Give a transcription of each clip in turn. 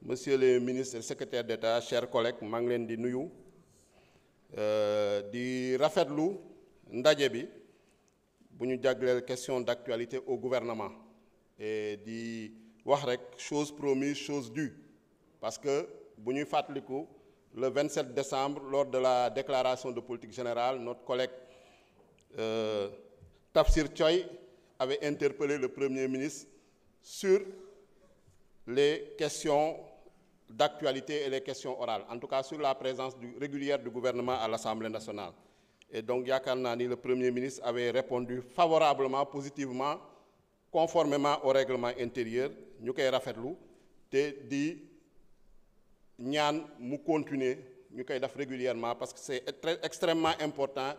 Monsieur le ministre et secrétaire d'État, chers collègues, maa ngi leen di nuyu di rafetlu ndaje bi bu ñu jagleel question d'actualité au gouvernement et di wax rek chose promise chose due parce que bu ñuy fàttaliku le 27 décembre lors de la déclaration de politique générale notre collègue Tafsir Thioye avait interpellé le Premier ministre sur les questions d'actualité et les questions orales, en tout cas sur la présence régulière du gouvernement à l'Assemblée nationale. Et donc, yaakaar naa ni le Premier ministre avait répondu favorablement, positivement, conformément au règlement intérieur, ñu koy rafetlu te di ñaan mu continuer ñu koy def régulièrement parce que c'est extrêmement important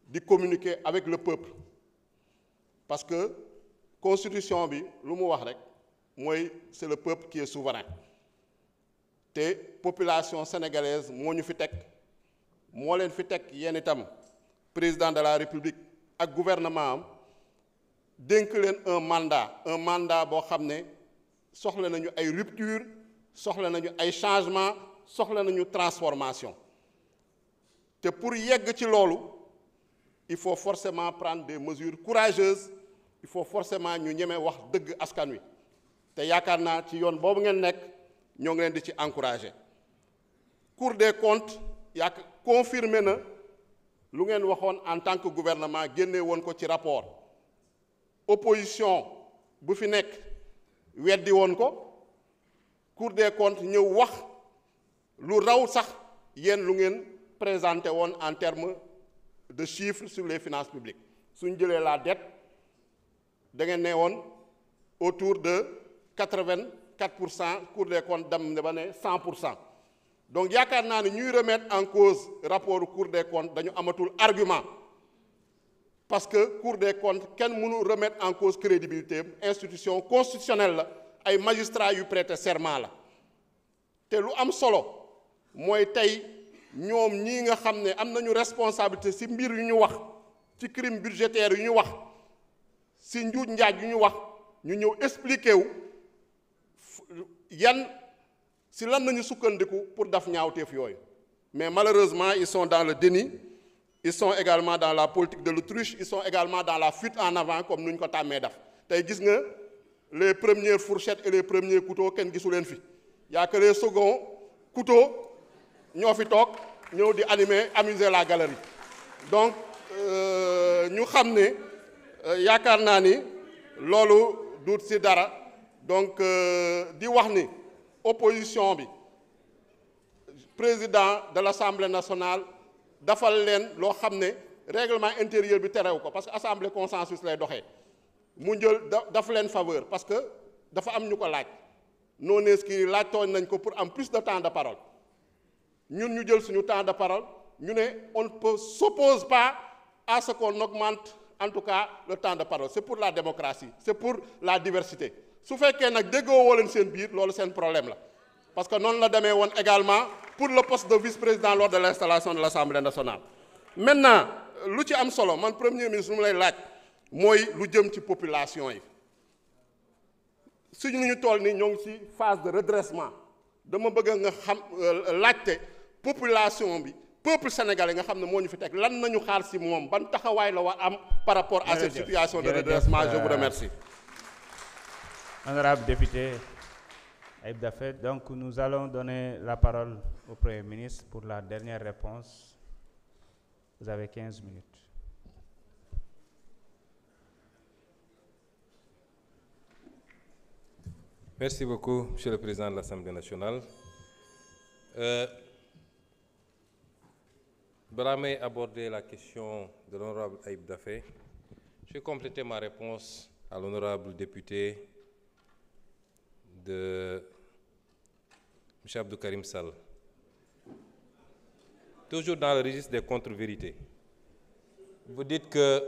de communiquer avec le peuple. Parce que constitution bi lu mu wax rek mooy c'est le peuple qui est souverain. te population sénégalaise moo ñu fi teg moo leen fi teg yéen itam président de la république ak gouvernement am dénk leen un mandat boo xam ne soxla nañu ay rupture soxla nañu ay changement soxla nañu transformation te pour yegg ci loolu il faut forcément prendre des mesures courageuses il faut forcément ñu ñeme wax dëgg askan wi te yaakaar naa ci yoon boobu ngeen nekk ñoo ngi leen di ci encourager Cour des comptes yaa confirmé na lu ngeen waxoon en tant que gouvernement génne woon ko ci rapport opposition bu fi nekk weddi woon ko Cour des comptes ñëw wax lu raw sax yéen lu ngeen présenté woon en termes de chiffres sur les finances publiques suñ jëlee la dette da ngeen ne woon autour de 84%, Cour des comptes dem ne ba ne 100%. Donc yaakaar naa ne ñuy remettre en cause rapport Cour des comptes dañu amatul argument parce que Cour des comptes kenn mënu remettre en cause crédibilité institution constitutionnelle la ay magistrats yu prêter serment la te lu am solo mooy tey ñoom ñii nga xam ne am nañu responsabilité ci mbir yu ñu wax ci crime budgétaire yu ñu wax ci njuuj njaaj yu ñu wax ñu ñëw expliquer wu yan si lan nañu sukkandiku pour daf ñaawteef yooyu mais malheureusement ils sont dans le déni ils sont également dans la politique de l'autruche ils sont également dans la fuite en avant comme nu ñu ko tàmmee def tey gis nga les premières fourchettes et les premiers couteaux kenn gisu leen fi y a que les seconds couteaux ñoo fi toog ñëw di amuser la galerie donc ñu xam ne yaakaar naa ni loolu duut ci dara donc di wax ni opposition bi président de l'Assemblée nationale dafal leen loo xam ne règlement intérieur bi terew ko parce que assemblée consensus lay doxee mu jël daf leen faveur parce que dafa am ñu ko laaj non inscrits laaj tooñ nañ ko pour am plus de temps de parole ñun ñu jël suñu temps de parole ñu ne on ne s'oppose pas à ce qu'on augmente en tout cas le temps de parole c'est pour la démocratie c'est pour la diversité su fekkee nag déggoo woo leen seen biir loolu seen problème la parce que noonu la demee woon également pour le poste de vice-président lors de l'installation de l'Assemblée nationale. Maintenant lu ci am solo man premier ministre lu mu lay laaj mooy lu jëm ci population yi suñu ñu toll nii ñoo ngi ci phase de redressement dama bëgg nga xam laajte population bi peuple sénégalais nga xam ne moo ñu fi teg lan nañu xaar ci moom ban taxawaay la war am par rapport à cette situation de redressement. Je vous remercie. Honorable député Ayib Daffé, donc nous allons donner la parole au Premier ministre pour la dernière réponse. Vous avez 15 minutes. Merci beaucoup, Monsieur le Président de l'Assemblée nationale. Balaa may aborder la question de l'honorable Ayib Daffé, je vais compléter ma réponse à l'honorable député de M. Abdou Karim Sall. Toujours dans le registre des contre-vérités. Vous dites que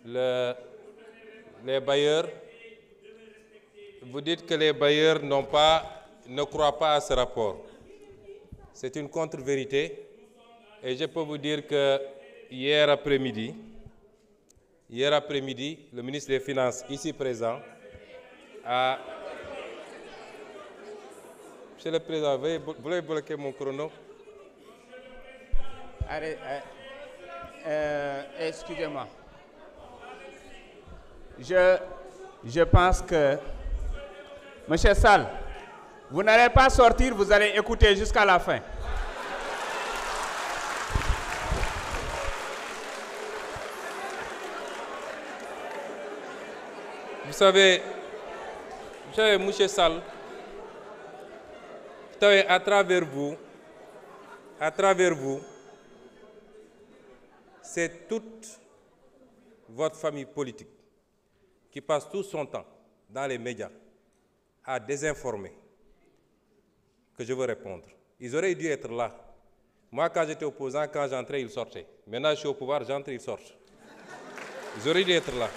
les bailleurs ne croient pas à ce rapport. C'est une contre-vérité et je peux vous dire que hier après-midi, le ministre des Finances ici présent a Monsieur le Président, vous voulez bloquer mon chrono? Allez, excusez-moi. Je pense que, Monsieur Sall, vous n'allez pas sortir, vous allez écouter jusqu'à la fin. Vous savez, Monsieur Sall, à travers vous, c'est toute votre famille politique qui passe tout son temps dans les médias à désinformer que je veux répondre. Ils auraient dû être là. Moi, quand j'étais opposant, quand j'entrais, ils sortaient. Maintenant, je suis au pouvoir, j'entre, ils sortent. Ils auraient dû être là.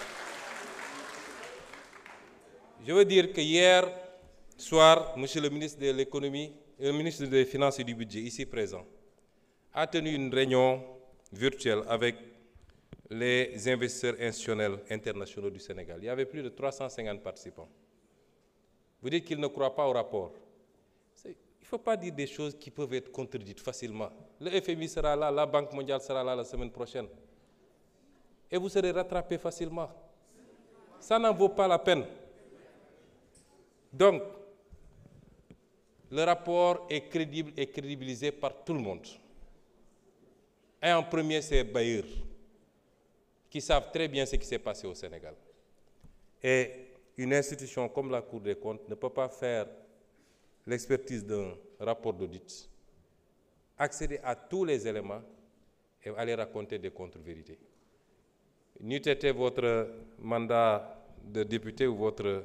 Je veux dire que hier soir, Monsieur le ministre de l'économie, le ministre des Finances et du Budget, ici présent, a tenu une réunion virtuelle avec les investisseurs institutionnels internationaux du Sénégal. Il y avait plus de 350 participants. Vous dites qu'ils ne croient pas au rapport. Il ne faut pas dire des choses qui peuvent être contredites facilement. Le FMI sera là, la Banque mondiale sera là la semaine prochaine. Et vous serez rattrapés facilement. Ça n'en vaut pas la peine. Donc, le rapport est crédible et crédibilisé par tout le monde. Et en premier, c'est bailleurs, qui savent très bien ce qui s'est passé au Sénégal. Et une institution comme la Cour des comptes ne peut pas faire l'expertise d'un rapport d'audit, accéder à tous les éléments et aller raconter des contre-vérités. N'eût été votre mandat de député ou votre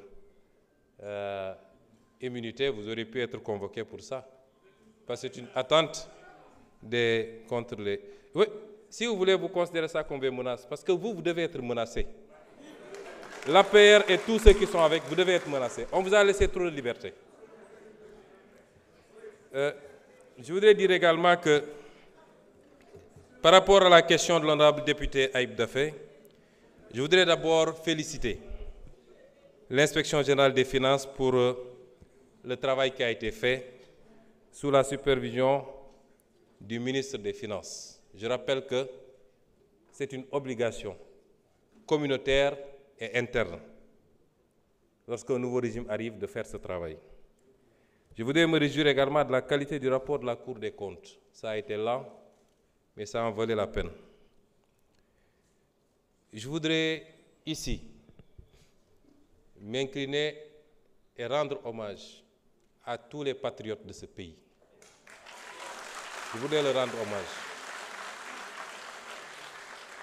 immunité, vous auriez pu être convoqué pour ça. Parce que c'est une attente contre les... Oui, si vous voulez, vous considérez ça comme une menace. Parce que vous devez être menacé. L'APR et tous ceux qui sont avec, vous devez être menacés. On vous a laissé trop de liberté. Je voudrais dire également que, par rapport à la question de l'honorable député Aïb Daffé, je voudrais d'abord féliciter l'Inspection générale des finances pour le travail qui a été fait sous la supervision du ministre des Finances. Je rappelle que c'est une obligation communautaire et interne, lorsqu'un nouveau régime arrive, de faire ce travail. Je voudrais me réjouir également de la qualité du rapport de la Cour des comptes. Ça a été lent, mais ça en valait la peine. Je voudrais ici m'incliner et rendre hommage à tous les patriotes de ce pays. Je voudrais leur rendre hommage.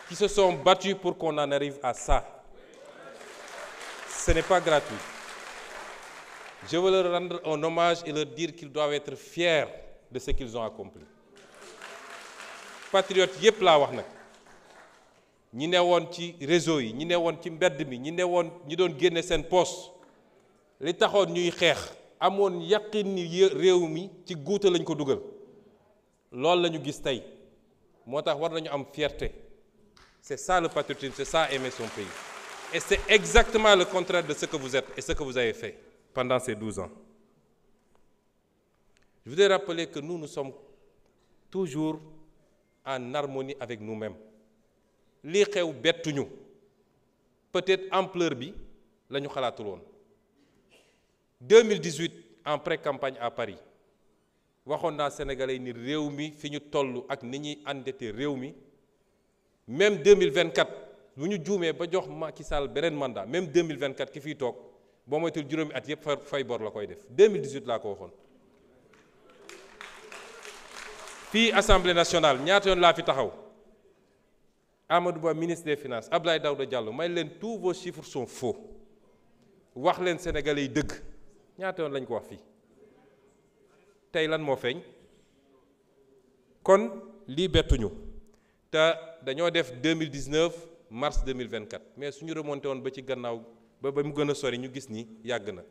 Qui se sont battus pour qu'on en arrive à ça. Ce n'est pas gratuit. Je veux leur rendre un hommage et leur dire qu'ils doivent être fiers de ce qu'ils ont accompli. Patriotes yépp laa wax nag ñi newoon ci réseau yi ñi newoon ci mbedd mi ñi doon génne seen poste li taxoon ñuy xeex amoon yaqin ni réew mi ci guuta lañ ko dugal loolu la ñu gis tey moo tax war nañu am fierté. C'est ça le patriotisme, c'est ça aimer son pays. Et c'est exactement le contraire de ce que vous êtes et ce que vous avez fait pendant ces 12 ans. Je voudrais rappeler que nous sommes toujours en harmonie avec nous-mêmes. Li xew bettuñu peut-être ampleur bi la ñu xalaatul woon 2018 en pré-campagne à Paris waxoon naa Sénégalais ni réew mi fi ñu toll ak ni ñuy endetté réew mi même 2024 bu ñu juumee ba jox Macky Sall beneen mandat même 2024 ki fiy toog boo moytul juróomi at yëpp fay bor la koy def 2018 laa ko waxoon. fii Assemblée nationale ñaata yoon laa fi taxaw Amadou Ba ministre des Finances Abdoulaye Daouda Diallo may leen tous vos chiffres sont faux wax leen Sénégalais yi dëgg ñaata yoon lañ ko wax fii tey lan moo feeñ kon lii bettuñu. te dañoo def 2019 mars 2024 mais suñu remonté woon ba ci gannaaw ba mu gën a sori ñu gis ni yàgg na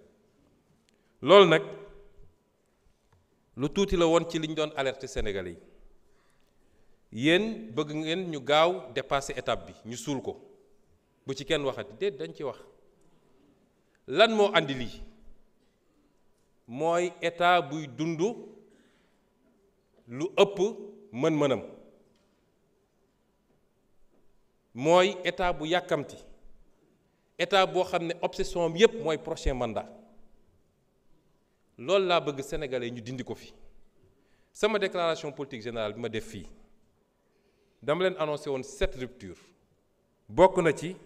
loolu nag lu tuuti la woon ci li ñu doon alerter Sénégalais yi yéen bëgg ngeen ñu gaaw dépasser étape bi ñu suul ko bu ci kenn waxati déet dañ ci wax lan moo andi lii mooy état buy dund lu ëpp mën-mënam mooy état bu yàkkamti état boo xam ne obsession am yépp mooy prochain mandat loolu laa bëgg sénégalais ñu dindi ko fi sama déclaration politique générale bi ma def fii dama leen annoncé woon 7 ruptures bokk na ci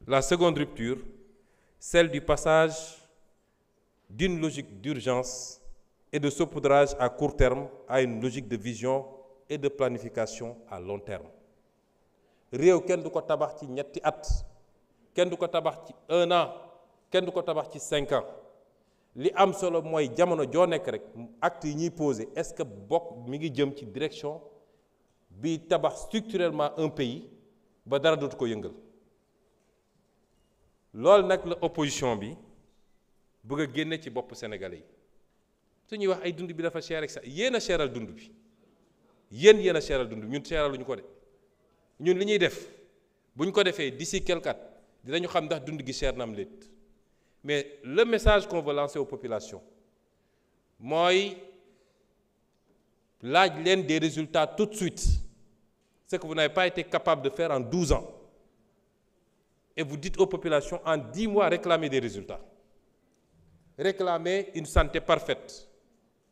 la seconde rupture, celle du passage d'une logique d'urgence et de saupoudrage à court terme à une logique de vision et de planification à long terme. réew kenn du ko tabax ci ñetti at kenn du ko tabax ci 1 an kenn du ko tabax ci 5 ans li am solo mooy jamono joo nekk rek acte yi ñuy posé est-ce que bokk mi ngi jëm ci direction bi tabax structurellement un pays ba dara dootu ko yëngal loolu nag la opposition bi bëgg a génne ci bopp sénégalais yi su ñuy wax ay dund bi dafa cher ak sax yéen a cheral dund bi yéen a cheral dund bi ñun cheraluñu ko de ñun li ñuy def bu ñu ko defee d'ici quelque at dinañu xam ndax dund gi cher na am léet mais le message qu'on veut lancer aux populations mooy laaj leen des résultats tout de suite ce que vous n'avez pas été capable de faire en 12 ans et vous dites aux populations en 10 mois réclamez des résultats. Réclamer une santé parfaite,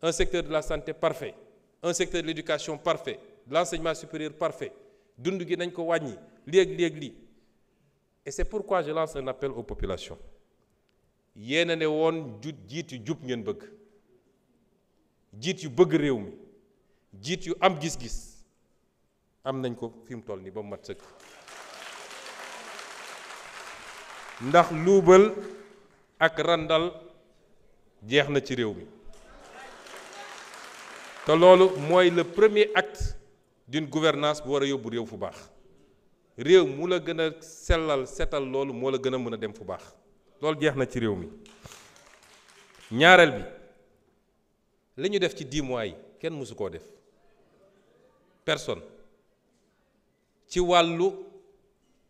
un secteur de la santé parfait, un secteur de l'éducation parfait, de l'enseignement supérieur parfait, dund gi nañ ko wàññi léeg-léeg. Et c'est pourquoi je lance un appel aux populations. Yéen a ne woon jiit yu jub ngeen bëgg jiit yu bëgg réew mi jiit yu am gis-gis am nañ ko fi mu toll nii ba mu mat sëkk. ndax luubal ak randal jeex na ci réew mi te loolu mooy le premier acte d'une gouvernance bu war a yóbbu réew fu baax réew mu la gën a sellal setal loolu moo la gën a mën a dem fu baax loolu jeex na ci réew mi. ñaareel bi li ñu def ci 10 mois yi kenn mësu koo def personne ci wàllu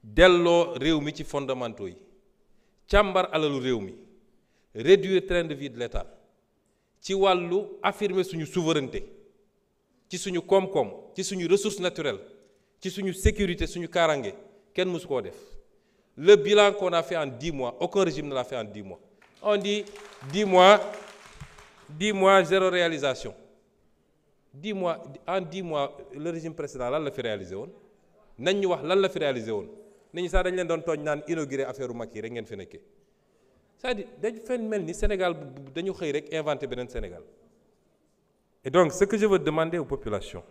delloo réew mi ci fondamentaux yi càmbar alalu réew mi réduire train de vie de l'État ci wàllu affirmer suñu souveraineté ci suñu koom-koom ci suñu ressources naturelles ci suñu sécurité suñu kaaraange kenn mësu koo def le bilan qu'on a fait en 10 mois aucun régime ne l'a fait en 10 mois on dit 10 mois zéro réalisation 10 mois en 10 mois le régime précédent lan la fi réalisé woon nañ ñu wax lan la fi réalisé woon nit ñi sax dañ leen doon tooñ naan inauguré affaire u Macky rek ngeen fi nekkee c'est-à-dire dañ fen mel ni Sénégal dañu xëy rek inventé beneen Sénégal. Et donc ce que je veux demander aux populations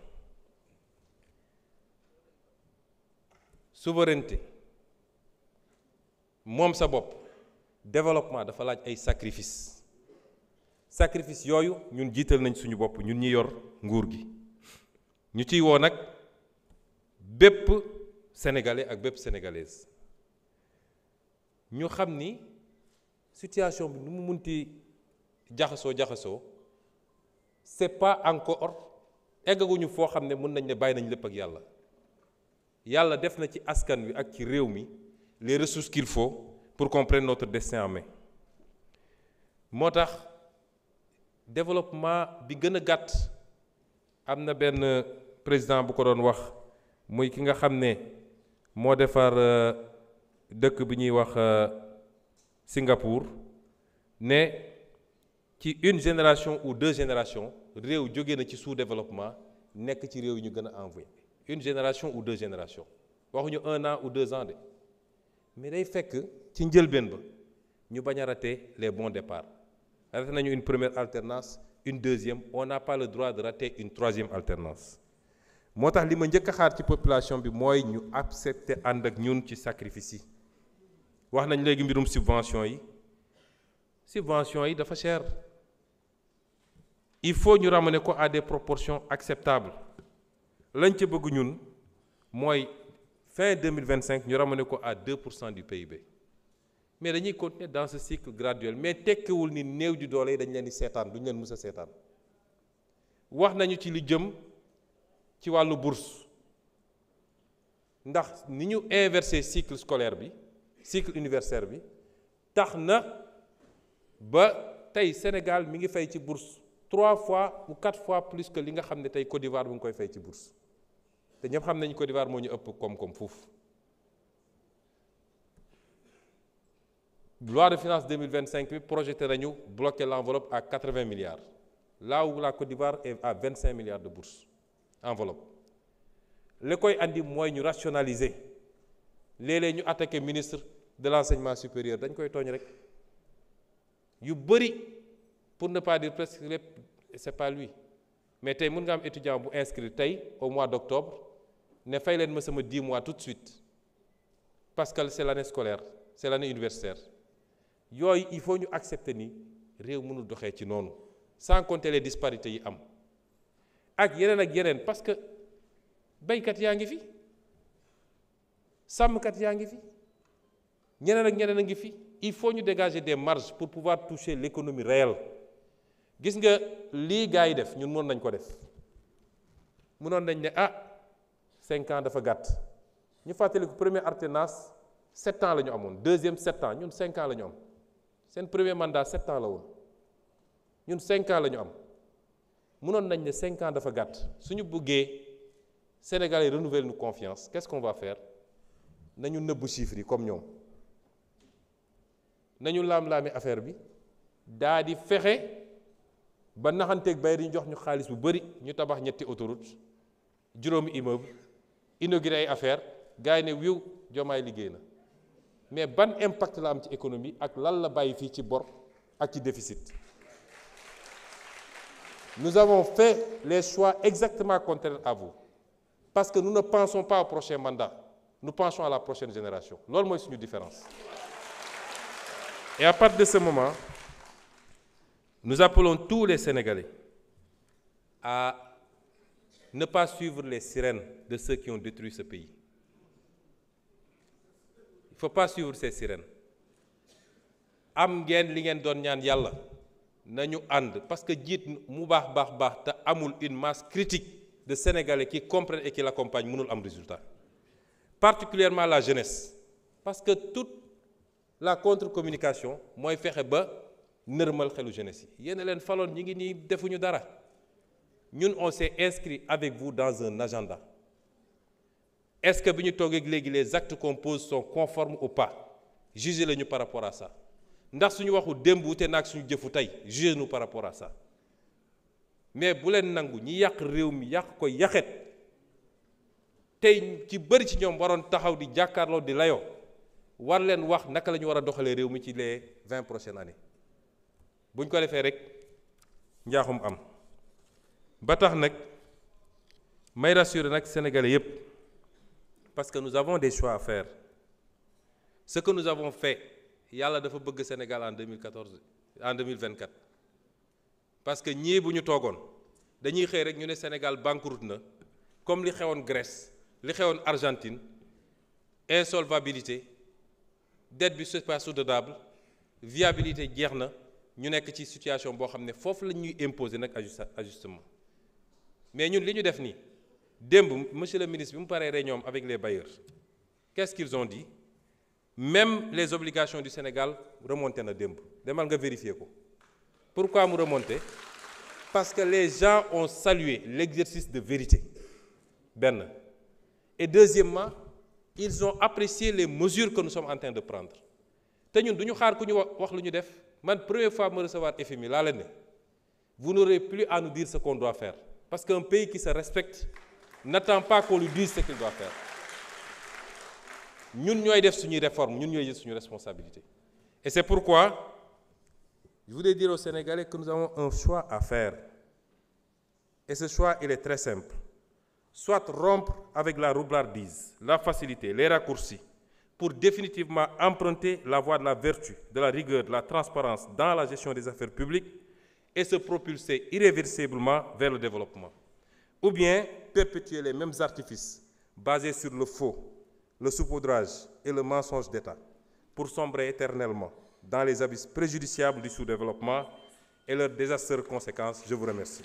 souveraineté moom sa bopp développement dafa laaj ay sacrifice yooyu ñun jiital nañ suñu bopp ñun ñi yor nguur gi ñu ciy woo nag bépp sénégalais ak bépp sénégalaise ñu xam ni situation bi nu mu munti jaxasoo c'est pas encore eggaguñu foo xam ne mën nañ ne bàyyi nañ lépp ak yàlla def na ci askan wi ak ci réew mi les ressources qu'il faut pour qu'on prenne notre destin en main moo tax développement bi gën a gàtt am na benn président bu ko doon wax muy ki nga xam ne moo defar dëkk bi ñuy wax Singapour ne ci une génération ou 2 générations réew jóge na ci sous-développement nekk ci réew yi ñu gën a envoyé une génération ou 2 générations waxuñu 1 an ou 2 ans de mais day fekk ci njëlbeen ba ñu bañ a rater les bons départs raté nañu une première alternance une deuxième on n'a pas le droit de rater une 3e alternance moo tax li ma njëkk a xaar ci population bi mooy ñu accepter ànd ak ñun ci sacrifice yi wax nañ léegi mbirum subvention yi dafa cher il faut ñu ramener ko à des proportions acceptables lañ ca bëgg ñun mooy fin 2025 ñu ramener ko à 2% du PIB mais dañuy continuer dans ce cycle graduel mais tekkiwul ni néew ju doole yi dañ leen di seetaan duñ leen mës a seetaan wax nañu ci li jëm ci wàllu bourse ndax ni ñu inversé cycle scolaire bi cycle universitaire bi tax na ba tey Sénégal mi ngi fay ci bourse 3 fois ou 4 fois plus que li nga xam ne tey Côte d'Ivoire mu ngi koy fay ci bourse te ñëpp xam nañu Côte d'Ivoire moo ñu ëpp koom-koom foofu. Loi de finances 2025 bi projeté nañu bloquer l'enveloppe à 80 milliards là où la Côte d'Ivoire est à 25 milliards de bourse enveloppe. li koy andi mooy ñu rationaliser léeg-léeg ñu attaqué ministre de l'enseignement supérieur dañ koy tooñ rek yu bëri pour ne pas dire presque lépp c'est pas lui mais tey mën nga am étudiant bu inscrit tey au mois d'octobre ne fay leen ma sama 10 mois tout de suite parce que c'est l'année scolaire c'est l'année universitaire yooyu il faut ñu accepter ni réew mënul doxee ci noonu sans compter les disparités yi am ak yeneen parce que baykat yaa ngi fi sàmmkat yaa ngi fi ñeneen a ngi fi il faut ñu dégager des marges pour pouvoir toucher l'économie réelle gis nga lii gars yi def ñun mën nañ ko def mënoon nañ ne 5 ans dafa gàtt ñu fàttaliku premier alternance 7 ans la ñu amoon deuxième 7 ans ñun 5 ans la ñu am seen premier mandat 7 ans la woon ñun 5 ans la ñu am mënoon nañ ne 5 ans dafa gàtt suñu bëggee Sénégalais renouvellent nous confiance qu'est-ce qu'on va faire nañu nëbb chiffres yi comme ñoom nañu laam-laami affaire bi daa di fexe ba naxanteeg bay di jox ñu xaalis bu bari ñu tabax ñetti autoroute juróomi immeuble inauguré ay affaire gars yi ne wiw Diomaye liggéey na mais ban impact la am ci économie ak lan la bàyyi fii ci bor ak ci déficit. Nous avons fait les choix exactement contraires à vous parce que nous ne pensons pas au prochain mandat, nous pensons à la prochaine génération. Loolu mooy suñu différence. Et à partir de ce moment, nous appelons tous les Sénégalais à ne pas suivre les sirènes de ceux qui ont détruit ce pays. Il ne faut pas suivre ces sirènes. Am ngeen li ngeen doon ñaan yàlla nañu ànd parce que jiit mu baax te amul une masse critique de Sénégalais qui comprennent et qui l'accompagnent mënul am résultat. Particulièrement la jeunesse parce que toute la contre-communication mooy fexe ba nërmal xelu jeunesse yi yéen a leen faloon ñi ngi nii defuñu dara ñun on s'est inscrit avec vous dans un agenda. Est-ce que bi ñu toogee léegi les actes qu'on pose sont conformes ou pas? Jugez-le ñu par rapport à ça. Ndax suñu waxu démb wute naag suñu jëfu tey jugez-nous par rapport à ça. Mais bu leen nangu ñi yàq réew mi yàq ko yaxet tey ci bëri ci ñoom waroon taxaw di jàkkaarloo di layoo war leen wax naka la ñu war a doxalee réew mi ci les 20 prochaines années buñ ko defee rek njaaxum am ba tax nag may rassurer nag Sénégalais yépp parce que nous avons des choix à faire. Ce que nous avons fait yàlla dafa bëgg Sénégal en 2024 parce que ñii bu ñu toogoon dañuy xëy rek ñu ne Sénégal banqueroute na comme li xewoon Grèce li xewoon Argentine insolvabilité dette bi c'est pas soutenable viabilité jeex na ñu nekk ci situation boo xam ne foofu la ñuy imposer nag ajustement mais ñun li ñu def nii démb monsieur le ministre bi mu paree réunion avec les bailleurs qu'est-ce qu'ils ont dit? Même les obligations du Sénégal remontent na démb demal nga vérifier ko. Pourquoi mu remonter? Parce que les gens ont salué l'exercice de vérité benn et deuxièmement ils ont apprécié les mesures que nous sommes en train de prendre te ñun du ñu xaar ku ñu wax lu ñu def man première fois me recevoir FMI laa leen ne vous n'aurez plus à nous dire ce qu'on doit faire parce qu'un pays qui se respecte n'attend pas qu'on lui dise ce qu'il doit faire. Ñun ñooy def suñuy réforme ñun ñooy jël suñu responsabilité et c'est pourquoi je voulais dire aux Sénégalais que nous avons un choix à faire et ce choix il est très simple soit rompre avec la roublardise, la facilité, les raccourcis pour définitivement emprunter la voie de la vertu, de la rigueur, de la transparence dans la gestion des affaires publiques et se propulser irréversiblement vers le développement ou bien perpétuer les mêmes artifices basés sur le faux, le saupoudrage et le mensonge d'État pour sombrer éternellement dans les abysses préjudiciables du sous-développement et leurs désastreuses conséquences. Je vous remercie.